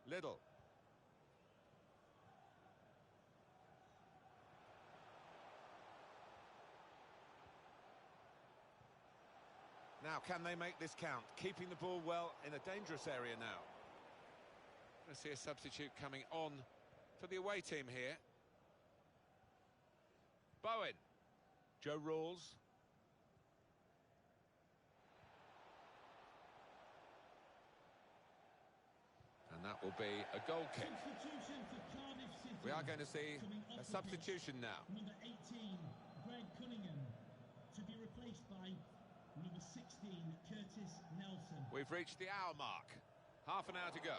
Little. Now, can they make this count? Keeping the ball well in a dangerous area now. Let's see a substitute coming on for the away team here. Bowen. Joe Rawls. And that will be a goal kick. Substitution for Cardiff City. We are going to see a substitution now. Number 18, Greg Cunningham, to be replaced by number 16, Curtis Nelson. We've reached the hour mark. Half an hour to go.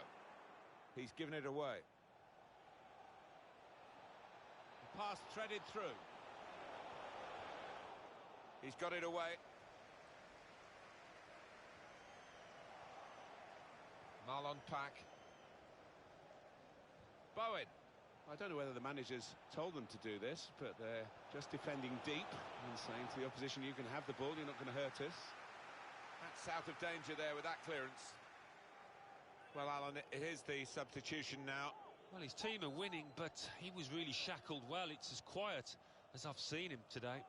He's given it away. The pass threaded through. He's got it away. Marlon Pack. Bowen. I don't know whether the managers told them to do this, but they're just defending deep and saying to the opposition, you can have the ball, you're not going to hurt us. That's out of danger there with that clearance. Well, Alan, it is the substitution now. Well, his team are winning, but he was really shackled well. It's as quiet as I've seen him today.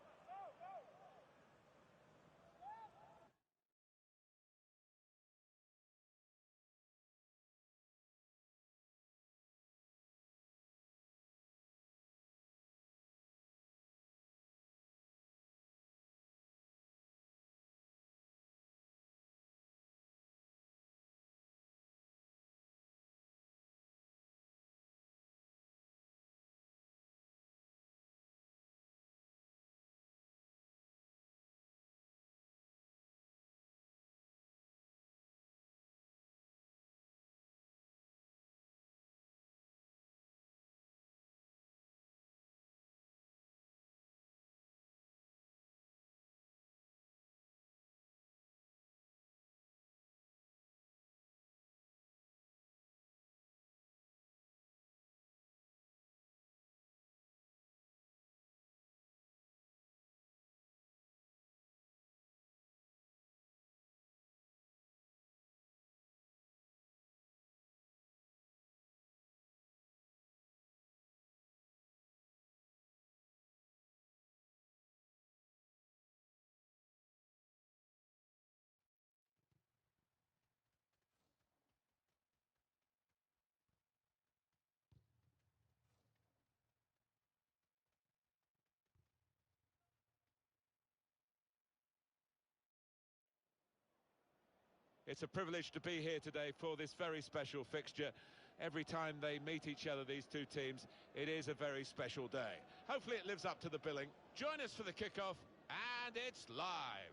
It's a privilege to be here today for this very special fixture. Every time they meet each other, these two teams, it is a very special day. Hopefully it lives up to the billing. Join us for the kickoff, and it's live.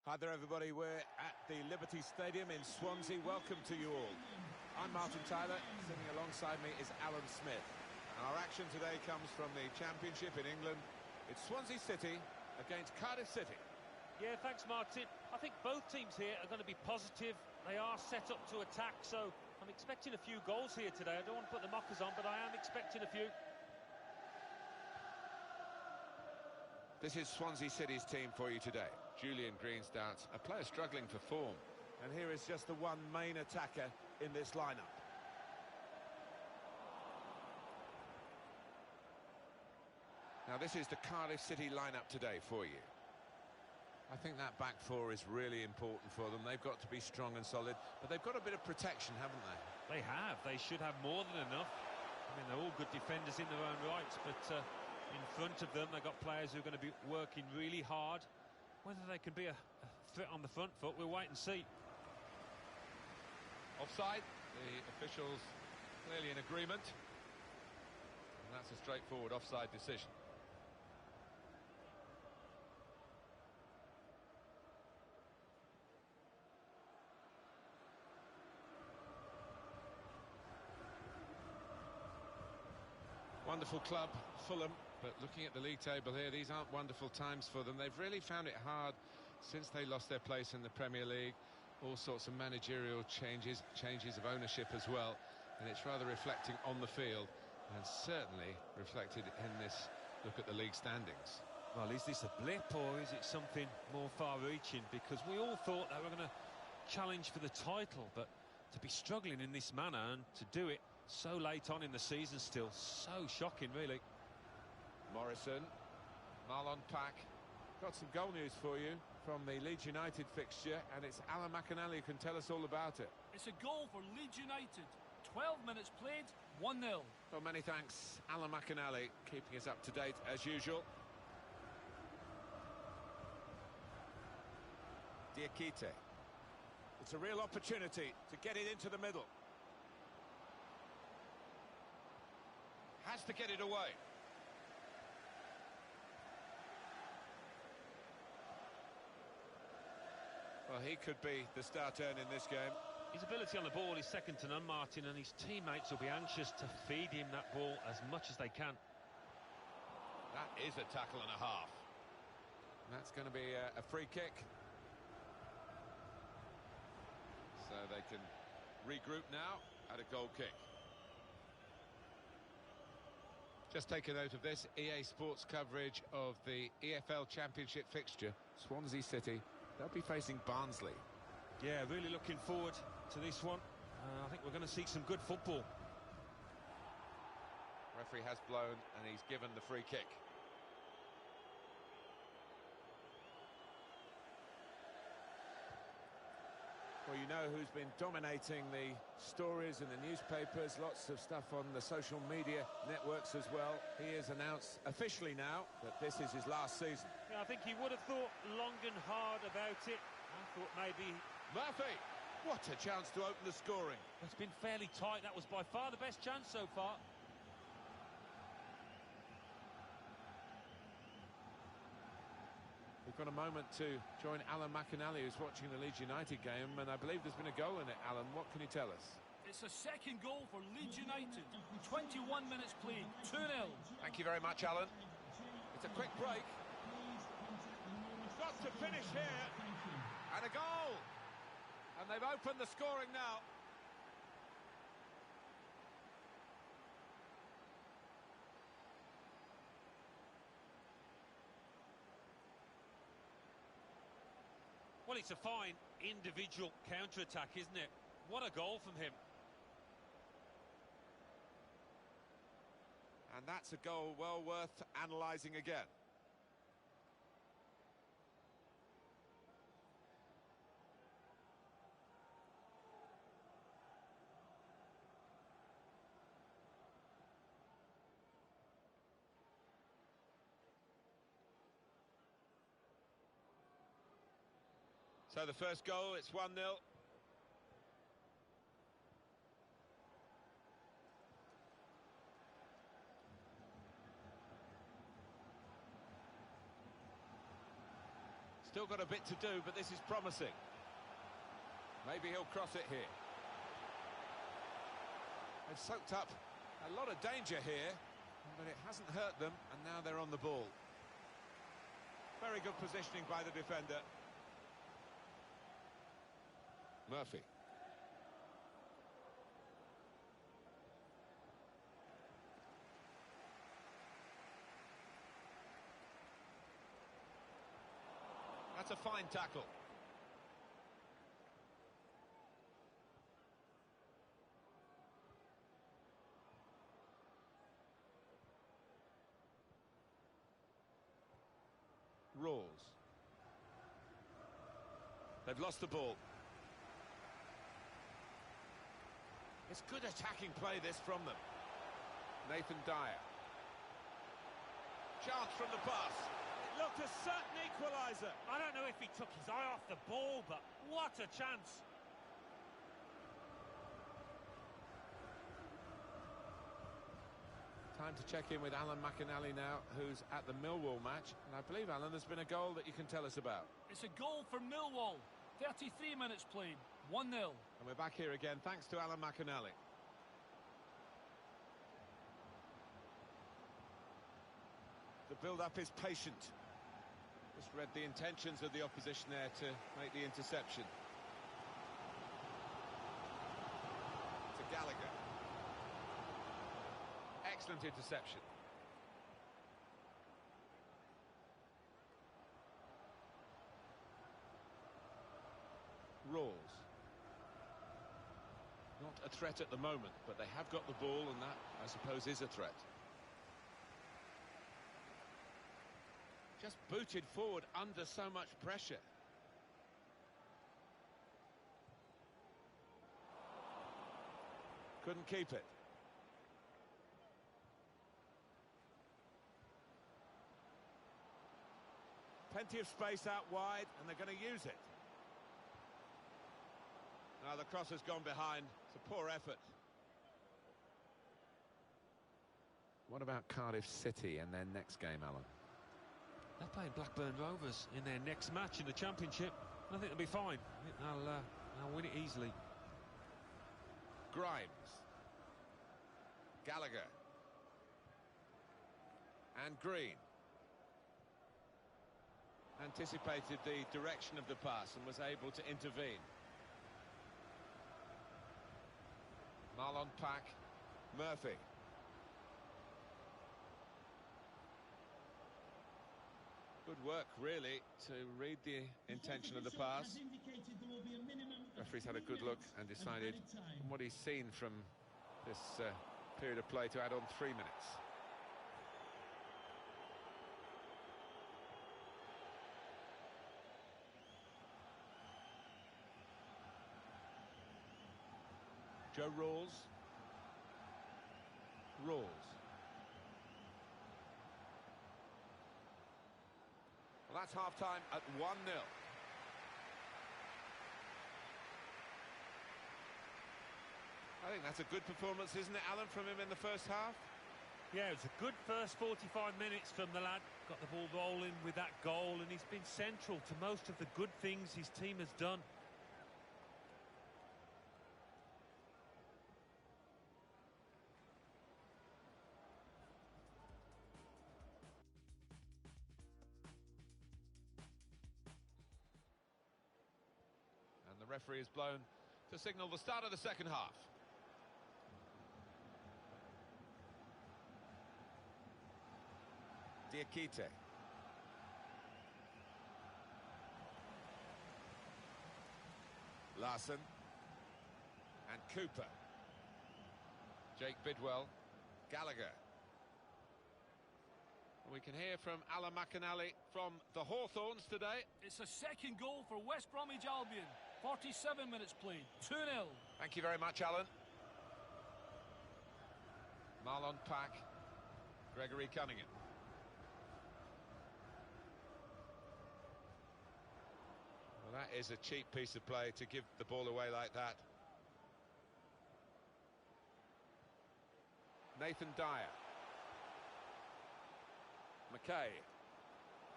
Hi there everybody, we're at the Liberty Stadium in Swansea. Welcome to you all. I'm Martin Tyler, sitting alongside me is Alan Smith. And our action today comes from the Championship in England. It's Swansea City against Cardiff City. Yeah, thanks Martin. I think both teams here are going to be positive. They are set up to attack, so I'm expecting a few goals here today. I don't want to put the mockers on, but I am expecting a few. This is Swansea City's team for you today. Julian Green starts, a player struggling for form. And here is just the one main attacker in this lineup. Now this is the Cardiff City lineup today for you. I think that back four is really important for them. They've got to be strong and solid, but they've got a bit of protection, haven't they? They have. They should have more than enough. I mean, they're all good defenders in their own rights, but in front of them, they've got players who are going to be working really hard. Whether they can be a threat on the front foot, we'll wait and see. Offside, the officials clearly in agreement. And that's a straightforward offside decision. Wonderful club, Fulham, but looking at the league table here, these aren't wonderful times for them. They've really found it hard since they lost their place in the Premier League. All sorts of managerial changes of ownership as well, and it's rather reflecting on the field and certainly reflected in this look at the league standings. Well, is this a blip or is it something more far-reaching? Because we all thought they were going to challenge for the title, but to be struggling in this manner and to do it so late on in the season still, so shocking really. Morrison, Marlon Pack. Got some goal news for you from the Leeds United fixture, and it's Alan McInally who can tell us all about it. It's a goal for Leeds United. 12 minutes played, 1-0. Well, many thanks, Alan McInally, keeping us up to date as usual. Diakite. It's a real opportunity to get it into the middle. Has to get it away. Well, he could be the star turn in this game. His ability on the ball is second to none, Martin, and his teammates will be anxious to feed him that ball as much as they can. That is a tackle and a half. And that's going to be a free kick. So they can regroup now at a goal kick. Just take a note of this, EA Sports coverage of the EFL Championship fixture. Swansea City, they'll be facing Barnsley. Yeah, really looking forward to this one. I think we're going to see some good football. Referee has blown and he's given the free kick. Well, you know who's been dominating the stories in the newspapers, lots of stuff on the social media networks as well. He has announced officially now that this is his last season. Yeah, I think he would have thought long and hard about it. I thought maybe... Murphy! What a chance to open the scoring. It's been fairly tight. That was by far the best chance so far. We've got a moment to join Alan McInally, who's watching the Leeds United game, and I believe there's been a goal in it. Alan, what can you tell us? It's a second goal for Leeds United. 21 minutes played, 2-0. Thank you very much, Alan. It's a quick break. Got to finish here. And a goal. And they've opened the scoring now. Well, it's a fine individual counter-attack, isn't it? What a goal from him. And that's a goal well worth analysing again. So the first goal, it's 1-0. Still got a bit to do, but this is promising. Maybe he'll cross it here. They've soaked up a lot of danger here, but it hasn't hurt them, and now they're on the ball. Very good positioning by the defender. Murphy. That's a fine tackle. Rawls. They've lost the ball. It's good attacking play, this, from them. Nathan Dyer. Chance from the pass. It looked a certain equaliser. I don't know if he took his eye off the ball, but what a chance. Time to check in with Alan McInally now, who's at the Millwall match. And I believe, Alan, there's been a goal that you can tell us about. It's a goal for Millwall. 33 minutes played. 1-0. And we're back here again, thanks to Alan McInally. The build-up is patient. Just read the intentions of the opposition there to make the interception. To Gallagher. Excellent interception. Rawls. Not a threat at the moment, but they have got the ball, and that, I suppose, is a threat. Just booted forward under so much pressure. Couldn't keep it. Plenty of space out wide, and they're going to use it. Now the cross has gone behind. It's a poor effort. What about Cardiff City and their next game, Alan? They're playing Blackburn Rovers in their next match in the Championship. I think they'll be fine. I think they'll win it easily. Grimes. Gallagher. And Green. Anticipated the direction of the pass and was able to intervene. Marlon Pack. Murphy. Good work, really, to read the intention of the pass. Referee's had a good look and decided, from what he's seen from this period of play, to add on 3 minutes. Joe Rawls. Rawls. Well, that's half-time at 1-0. I think that's a good performance, isn't it, Alan, from him in the first half? Yeah, it was a good first 45 minutes from the lad. Got the ball rolling with that goal, and he's been central to most of the good things his team has done. And the referee is blown to signal the start of the second half. Diakite. Larson. And Cooper. Jake Bidwell. Gallagher. We can hear from Alan McInally from the Hawthorns today. It's a second goal for West Bromwich Albion. 47 minutes played. 2-0. Thank you very much, Alan. Marlon Pack. Gregory Cunningham. Well, that That is a cheap piece of play to give the ball away like that. Nathan Dyer. McKay.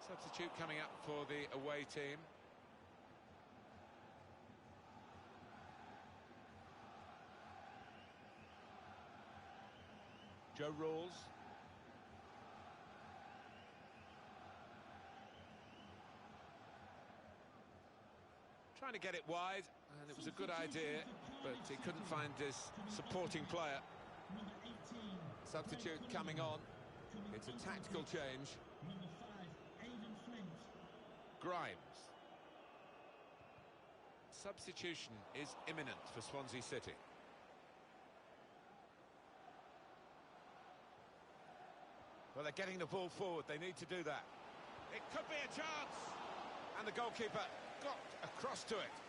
Substitute coming up for the away team. Joe Rawls. Trying to get it wide, and it was a good idea, but he couldn't find his supporting player. Substitute coming on. It's a tactical change. Grimes. Substitution is imminent for Swansea City. Well, they're getting the ball forward. They need to do that. It could be a chance. And the goalkeeper got across to it.